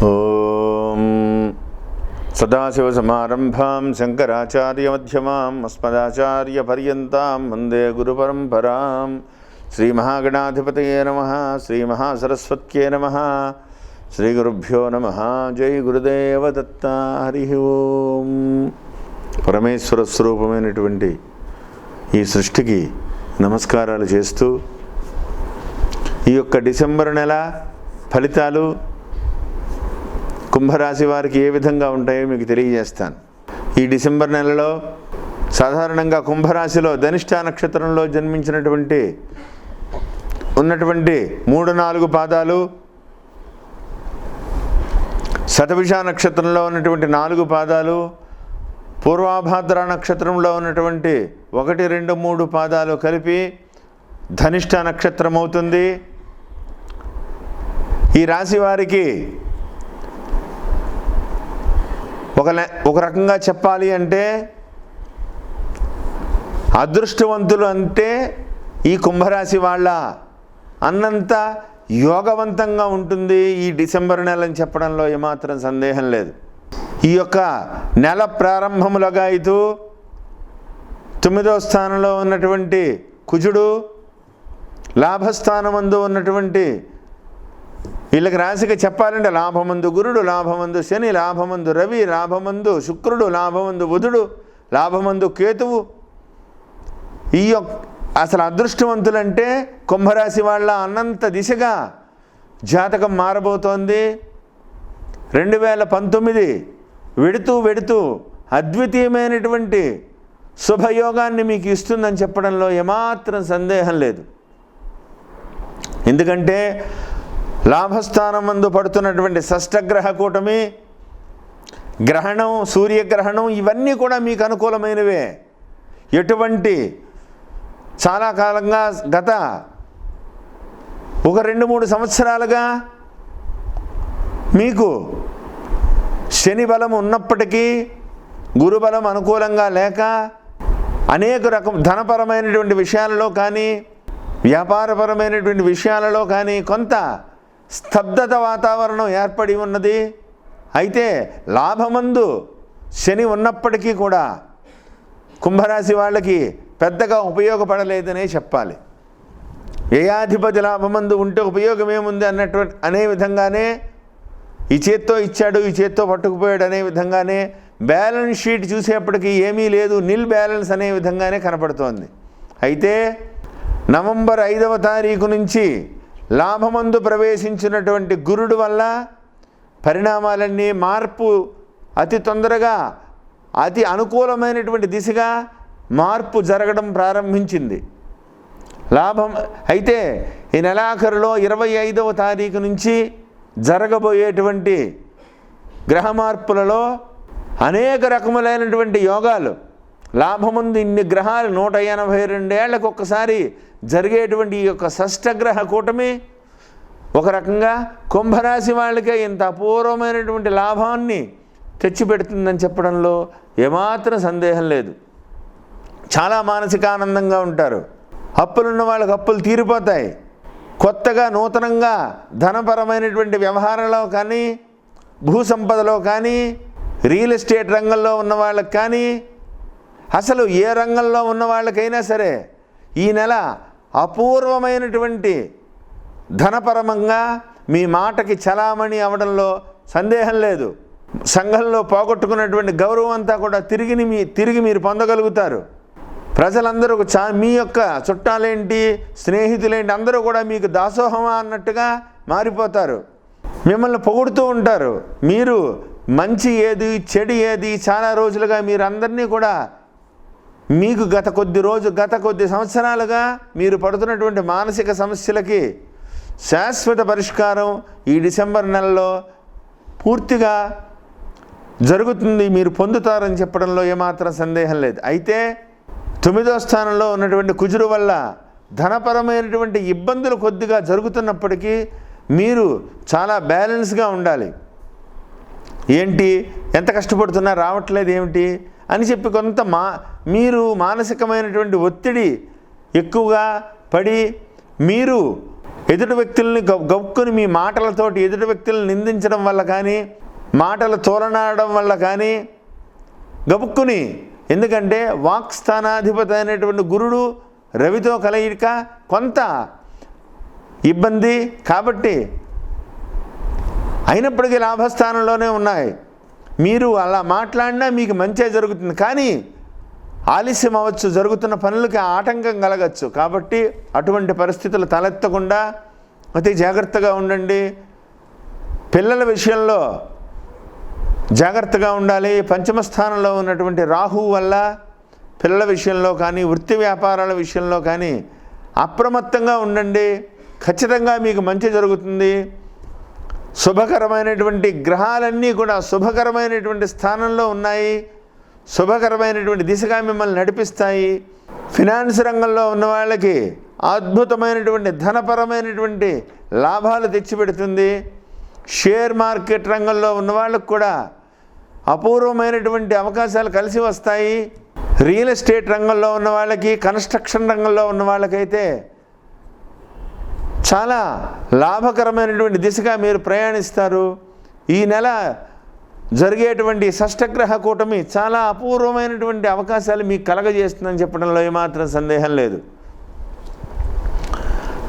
ఓం సదాశివసమారంభాం శంకరాచార్యమధ్యమాం అస్మదాచార్యపర్యంతాం వందే గురుపరంపరాం. శ్రీమహాగణాధిపతయే నమః. శ్రీమహాసరస్వత్యే నమః. శ్రీగురుభ్యో నమః. జై గురుదేవ దత్త. హరి ఓం. పరమేశ్వర స్వరూపమైనటువంటి ఈ సృష్టికి నమస్కారాలు చేస్తూ ఈ యొక్క డిసెంబర్ నెల ఫలితాలు కుంభరాశి వారికి ఏ విధంగా ఉంటాయో మీకు తెలియజేస్తాను. ఈ డిసెంబర్ నెలలో సాధారణంగా కుంభరాశిలో ధనిష్ఠ నక్షత్రంలో జన్మించినటువంటి ఉన్నటువంటి 3-4 పాదాలు, శతభిష నక్షత్రంలో ఉన్నటువంటి 4 పాదాలు, పూర్వాభాద్ర నక్షత్రంలో ఉన్నటువంటి 1, 2, 3 పాదాలు కలిపి ధనిష్ఠ నక్షత్రం అవుతుంది. ఈ రాశి వారికి ఒక రకంగా చెప్పాలి అంటే అదృష్టవంతులు అంటే ఈ కుంభరాశి వాళ్ళ అన్నంత యోగవంతంగా ఉంటుంది ఈ డిసెంబర్ నెల అని చెప్పడంలో ఏమాత్రం సందేహం లేదు. ఈ యొక్క నెల ప్రారంభములుగా ఇటు 9వ స్థానంలో ఉన్నటువంటి కుజుడు, లాభస్థానమందు ఉన్నటువంటి వీళ్ళకి రాశికి చెప్పాలంటే లాభమందు గురుడు, లాభమందు శని, లాభమందు రవి, లాభమందు శుక్రుడు, లాభమందు బుధుడు, లాభమందు కేతువు. ఈ అసలు అదృష్టవంతులంటే కుంభరాశి వాళ్ళ అనంత దిశగా జాతకం మారబోతోంది. 2019 వెడుతూ అద్వితీయమైనటువంటి శుభయోగాన్ని మీకు ఇస్తుందని చెప్పడంలో ఏమాత్రం సందేహం లేదు. ఎందుకంటే లాభస్థానం మందు పడుతున్నటువంటి షష్టగ్రహ కూటమి, గ్రహణం, సూర్యగ్రహణం ఇవన్నీ కూడా మీకు అనుకూలమైనవే. ఎటువంటి చాలా కాలంగా గత 1-2-3 సంవత్సరాలుగా మీకు శని బలం ఉన్నప్పటికీ గురుబలం అనుకూలంగా లేక అనేక ధనపరమైనటువంటి విషయాలలో కానీ వ్యాపారపరమైనటువంటి విషయాలలో కానీ కొంత స్తబ్దత వాతావరణం ఏర్పడి ఉన్నది. అయితే లాభమందు శని ఉన్నప్పటికీ కూడా కుంభరాశి వాళ్ళకి పెద్దగా ఉపయోగపడలేదనే చెప్పాలి. వ్యయాధిపతి లాభమందు ఉంటే ఉపయోగం ఏముంది అనే విధంగానే ఈ చేత్తో ఇచ్చాడు, ఈ చేత్తో పట్టుకుపోయాడు అనే విధంగానే బ్యాలెన్స్ షీట్ చూసేప్పటికీ ఏమీ లేదు, నిల్ బ్యాలెన్స్ అనే విధంగానే కనపడుతోంది. అయితే నవంబర్ 5వ తారీఖు నుంచి లాభమందు ప్రవేశించినటువంటి గురుడు వల్ల పరిణామాలన్నీ మార్పు అతి తొందరగా అతి అనుకూలమైనటువంటి దిశగా మార్పు జరగడం ప్రారంభించింది. లాభం అయితే ఈ నెలాఖరులో 25వ తారీఖు నుంచి జరగబోయేటువంటి గ్రహ మార్పులలో అనేక రకములైనటువంటి యోగాలు, లాభమందు ఇన్ని గ్రహాలు 182 ఏళ్లకు ఒక్కసారి జరిగేటువంటి ఈ యొక్క షష్టగ్రహ కూటమి ఒక రకంగా కుంభరాశి వాళ్ళకే ఇంత అపూర్వమైనటువంటి లాభాన్ని తెచ్చిపెడుతుందని చెప్పడంలో ఏమాత్రం సందేహం లేదు. చాలా మానసిక ఆనందంగా ఉంటారు. అప్పులున్న వాళ్ళకి అప్పులు తీరిపోతాయి. కొత్తగా నూతనంగా ధనపరమైనటువంటి వ్యవహారంలో కానీ, భూసంపదలో కానీ, రియల్ ఎస్టేట్ రంగంలో ఉన్న వాళ్ళకి కానీ, అసలు ఏ రంగంలో ఉన్న వాళ్ళకైనా సరే ఈ నెల అపూర్వమైనటువంటి ధనపరమంగా మీ మాటకి చలామణి అవడంలో సందేహం లేదు. సంఘంలో పోగొట్టుకున్నటువంటి గౌరవం అంతా కూడా తిరిగి మీరు పొందగలుగుతారు. ప్రజలందరూ మీ యొక్క చుట్టాలేంటి, స్నేహితులేంటి అందరూ కూడా మీకు దాసోహమా అన్నట్టుగా మారిపోతారు. మిమ్మల్ని పొగుడుతూ ఉంటారు. మీరు మంచి ఏది చెడు ఏది చాలా రోజులుగా మీరు అందరినీ కూడా మీకు గత కొద్ది సంవత్సరాలుగా మీరు పడుతున్నటువంటి మానసిక సమస్యలకి శాశ్వత పరిష్కారం ఈ డిసెంబర్ నెలలో పూర్తిగా జరుగుతుంది, మీరు పొందుతారని చెప్పడంలో ఏమాత్రం సందేహం లేదు. అయితే 9వ స్థానంలో ఉన్నటువంటి కుజుడు వల్ల ధనపరమైనటువంటి ఇబ్బందులు కొద్దిగా జరుగుతున్నప్పటికీ మీరు చాలా బ్యాలెన్స్గా ఉండాలి. ఏంటి ఎంత కష్టపడుతున్నా రావట్లేదు ఏమిటి అని చెప్పి కొంత మీరు మానసికమైనటువంటి ఒత్తిడి ఎక్కువగా పడి మీరు ఎదుటి వ్యక్తుల్ని గొక్కుని మీ మాటలతోటి ఎదుటి వ్యక్తులను నిందించడం వల్ల కానీ, మాటలు తోలనాడడం వల్ల కానీ గబుక్కుని, ఎందుకంటే వాక్స్థానాధిపతి అయినటువంటి గురుడు రవితో కలయిక కొంత ఇబ్బంది కాబట్టి, అయినప్పటికీ లాభస్థానంలోనే ఉన్నాయి. మీరు అలా మాట్లాడినా మీకు మంచే జరుగుతుంది, కానీ ఆలస్యం అవ్వచ్చు, జరుగుతున్న పనులకి ఆటంకం కలగచ్చు. కాబట్టి అటువంటి పరిస్థితులు తలెత్తకుండా అతి జాగ్రత్తగా ఉండండి. పిల్లల విషయంలో జాగ్రత్తగా ఉండాలి. పంచమ స్థానంలో ఉన్నటువంటి రాహువు వల్ల పిల్లల విషయంలో కానీ, వృత్తి వ్యాపారాల విషయంలో కానీ అప్రమత్తంగా ఉండండి. ఖచ్చితంగా మీకు మంచి జరుగుతుంది. శుభకరమైనటువంటి గ్రహాలన్నీ కూడా శుభకరమైనటువంటి స్థానంలో ఉన్నాయి. శుభకరమైనటువంటి దిశగా మిమ్మల్ని నడిపిస్తాయి. ఫినాన్స్ రంగంలో ఉన్న వాళ్ళకి అద్భుతమైనటువంటి ధనపరమైనటువంటి లాభాలు తెచ్చిపెడుతుంది. షేర్ మార్కెట్ రంగంలో ఉన్న వాళ్ళకు కూడా అపూర్వమైనటువంటి అవకాశాలు కలిసి వస్తాయి. రియల్ ఎస్టేట్ రంగంలో ఉన్న వాళ్ళకి, కన్స్ట్రక్షన్ రంగంలో ఉన్న వాళ్ళకైతే చాలా లాభకరమైనటువంటి దిశగా మీరు ప్రయాణిస్తారు. ఈ నెల జరిగేటువంటి షష్టగ్రహ కూటమి చాలా అపూర్వమైనటువంటి అవకాశాలు మీకు కలగజేస్తుందని చెప్పడంలో ఏమాత్రం సందేహం లేదు.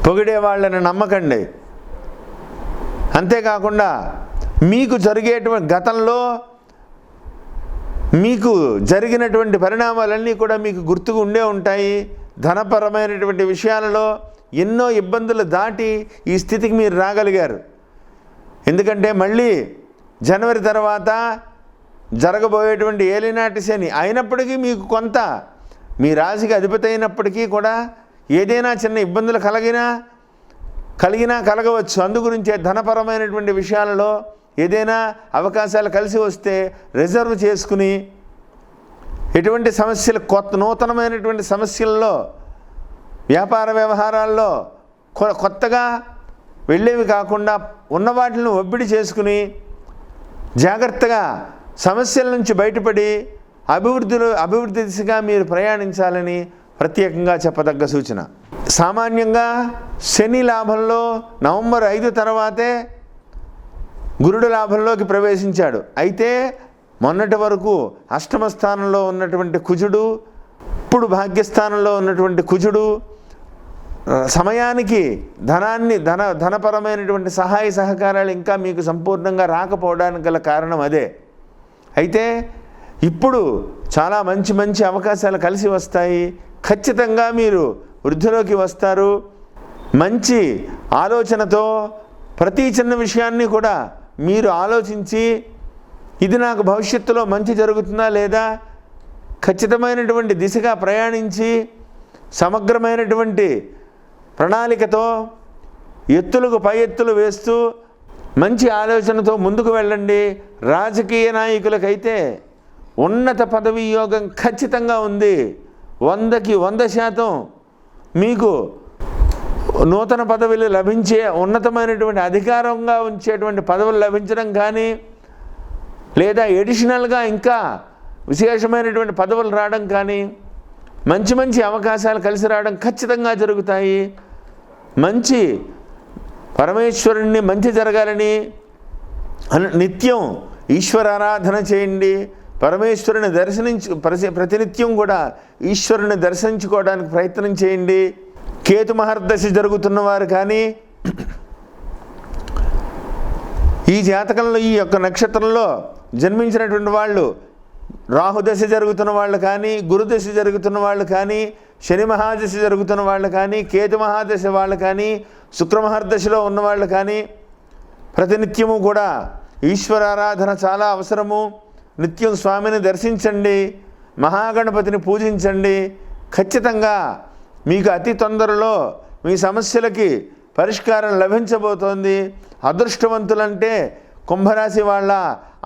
పొగిడే వాళ్ళని నమ్మకండి. అంతేకాకుండా మీకు జరిగేటువంటి గతంలో మీకు జరిగినటువంటి పరిణామాలన్నీ కూడా మీకు గుర్తుకు ఉండే ఉంటాయి. ధనపరమైనటువంటి విషయాలలో ఎన్నో ఇబ్బందులు దాటి ఈ స్థితికి మీరు రాగలిగారు. ఎందుకంటే మళ్ళీ జనవరి తర్వాత జరగబోయేటువంటి ఏలినాటి శని అయినప్పటికీ మీకు కొంత మీ రాశికి అధిపతి అయినప్పటికీ కూడా ఏదైనా చిన్న ఇబ్బందులు కలిగినా కలగవచ్చు. అందుగురించే ధనపరమైనటువంటి విషయాలలో ఏదైనా అవకాశాలు కలిసి వస్తే రిజర్వ్ చేసుకుని ఎటువంటి సమస్యలు నూతనమైనటువంటి సమస్యల్లో వ్యాపార వ్యవహారాల్లో కొత్తగా వెళ్ళేవి కాకుండా ఉన్న వాటిని ఒబ్బిడి చేసుకుని జాగ్రత్తగా సమస్యల నుంచి బయటపడి అభివృద్ధి దిశగా మీరు ప్రయాణించాలని ప్రత్యేకంగా చెప్పదగ్గ సూచన. సామాన్యంగా శని లాభంలో నవంబర్ 5 తర్వాతే గురుడు లాభంలోకి ప్రవేశించాడు. అయితే మొన్నటి వరకు అష్టమ స్థానంలో ఉన్నటువంటి కుజుడు, ఇప్పుడు భాగ్యస్థానంలో ఉన్నటువంటి కుజుడు సమయానికి ధనపరమైనటువంటి సహాయ సహకారాలు ఇంకా మీకు సంపూర్ణంగా రాకపోవడానికి గల కారణం అదే. అయితే ఇప్పుడు చాలా మంచి అవకాశాలు కలిసి వస్తాయి. ఖచ్చితంగా మీరు వృద్ధిలోకి వస్తారు. మంచి ఆలోచనతో ప్రతి చిన్న విషయాన్ని కూడా మీరు ఆలోచించి ఇది నాకు భవిష్యత్తులో మంచి జరుగుతుందా లేదా ఖచ్చితమైనటువంటి దిశగా ప్రయాణించి సమగ్రమైనటువంటి ప్రణాళికతో ఎత్తులకు పై ఎత్తులు వేస్తూ మంచి ఆలోచనతో ముందుకు వెళ్ళండి. రాజకీయ నాయకులకైతే ఉన్నత పదవి యోగం ఖచ్చితంగా ఉంది. 100కి 100% మీకు నూతన పదవులు లభించే, ఉన్నతమైనటువంటి అధికారంగా ఉంచేటువంటి పదవులు లభించడం కానీ, లేదా ఎడిషనల్గా ఇంకా విశేషమైనటువంటి పదవులు రావడం కానీ, మంచి అవకాశాలు కలిసి రావడం ఖచ్చితంగా జరుగుతాయి. మంచి పరమేశ్వరుణ్ణి మంచి జరగాలని నిత్యం ఈశ్వర ఆరాధన చేయండి. పరమేశ్వరుని ప్రతినిత్యం కూడా ఈశ్వరుని దర్శించుకోవడానికి ప్రయత్నం చేయండి. కేతు మహర్దశ జరుగుతున్నవారు కానీ, ఈ జాతకంలో ఈ యొక్క నక్షత్రంలో జన్మించినటువంటి వాళ్ళు, రాహుదశ జరుగుతున్న వాళ్ళు కానీ, గురుదశ జరుగుతున్న వాళ్ళు కానీ, శని మహాదశ జరుగుతున్న వాళ్ళు కానీ, కేతు మహాదశ వాళ్ళు కానీ, శుక్ర మహర్దశలో ఉన్నవాళ్ళు కానీ ప్రతినిత్యము కూడా ఈశ్వరారాధన చాలా అవసరము. నిత్యం స్వామిని దర్శించండి, మహాగణపతిని పూజించండి. ఖచ్చితంగా మీకు అతి తొందరలో మీ సమస్యలకి పరిష్కారం లభించబోతోంది. అదృష్టవంతులంటే కుంభరాశి వాళ్ళ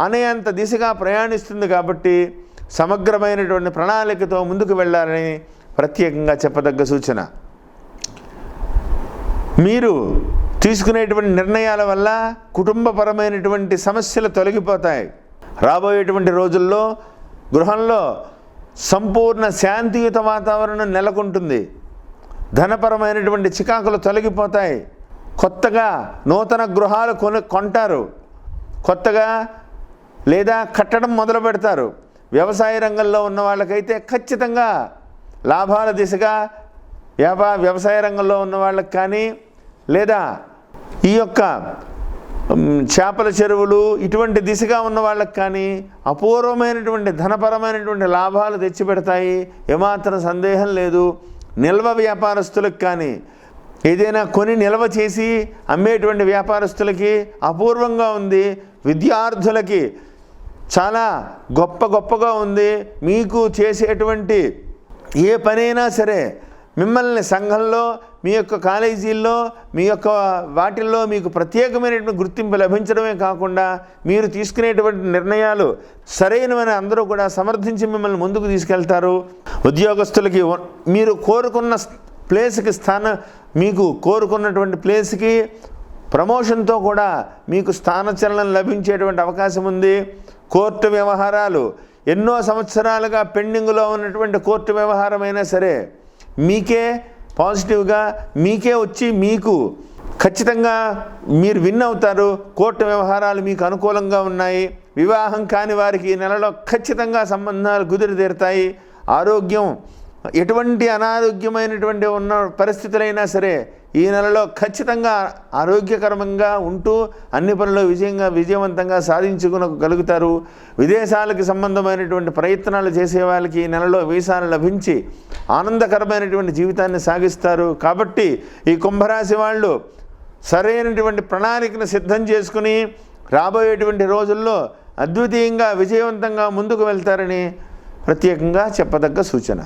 అనేంత దిశగా ప్రయాణిస్తుంది కాబట్టి సమగ్రమైనటువంటి ప్రణాళికతో ముందుకు వెళ్ళాలని ప్రత్యేకంగా చెప్పదగ్గ సూచన. మీరు తీసుకునేటువంటి నిర్ణయాల వల్ల కుటుంబపరమైనటువంటి సమస్యలు తొలగిపోతాయి. రాబోయేటువంటి రోజుల్లో గృహంలో సంపూర్ణ శాంతియుత వాతావరణం నెలకొంటుంది. ధనపరమైనటువంటి చికాకులు తొలగిపోతాయి. కొత్తగా నూతన గృహాలు కొంటారు, కొత్తగా లేదా కట్టడం మొదలు పెడతారు. వ్యవసాయ రంగంలో ఉన్న వాళ్ళకైతే ఖచ్చితంగా లాభాల దిశగా వ్యవసాయ రంగంలో ఉన్న వాళ్ళకి కానీ, లేదా ఈ యొక్క చేపల చెరువులు ఇటువంటి దిశగా ఉన్న వాళ్ళకి కానీ అపూర్వమైనటువంటి ధనపరమైనటువంటి లాభాలు తెచ్చిపెడతాయి, ఏమాత్రం సందేహం లేదు. నిల్వ వ్యాపారస్తులకు కానీ, ఏదైనా కొని నిల్వ చేసి అమ్మేటువంటి వ్యాపారస్తులకి అపూర్వంగా ఉంది. విద్యార్థులకి చాలా గొప్పగా ఉంది. మీకు చేసేటువంటి ఏ పనైనా సరే మిమ్మల్ని సంఘంలో, మీ యొక్క కాలేజీల్లో, మీ యొక్క వాటిల్లో మీకు ప్రత్యేకమైనటువంటి గుర్తింపు లభించడమే కాకుండా మీరు తీసుకునేటువంటి నిర్ణయాలు సరైనవని అందరూ కూడా సమర్థించి మిమ్మల్ని ముందుకు తీసుకెళ్తారు. ఉద్యోగస్తులకి మీరు కోరుకున్న ప్లేస్కి మీకు కోరుకున్నటువంటి ప్లేస్కి ప్రమోషన్తో కూడా మీకు స్థానచలనం లభించేటువంటి అవకాశం ఉంది. కోర్టు వ్యవహారాలు ఎన్నో సంవత్సరాలుగా పెండింగ్లో ఉన్నటువంటి కోర్టు వ్యవహారమైనా సరే మీకే పాజిటివ్గా మీకే వచ్చి మీకు ఖచ్చితంగా మీరు విన్ అవుతారు. కోర్టు వ్యవహారాలు మీకు అనుకూలంగా ఉన్నాయి. వివాహం కాని వారికి ఈ నెలలో ఖచ్చితంగా సంబంధాలు కుదిరి తీరుతాయి. ఆరోగ్యం ఎటువంటి అనారోగ్యమైనటువంటి ఉన్న పరిస్థితులైనా సరే ఈ నెలలో ఖచ్చితంగా ఆరోగ్యకరంగా ఉంటూ అన్ని పనులు విజయవంతంగా సాధించుకోగలుగుతారు. విదేశాలకు సంబంధమైనటువంటి ప్రయత్నాలు చేసే వాళ్ళకి ఈ నెలలో వీసాలు లభించి ఆనందకరమైనటువంటి జీవితాన్ని సాగిస్తారు. కాబట్టి ఈ కుంభరాశి వాళ్ళు సరైనటువంటి ప్రణాళికను సిద్ధం చేసుకుని రాబోయేటువంటి రోజుల్లో అద్వితీయంగా విజయవంతంగా ముందుకు వెళ్తారని ప్రత్యేకంగా చెప్పదగ్గ సూచన.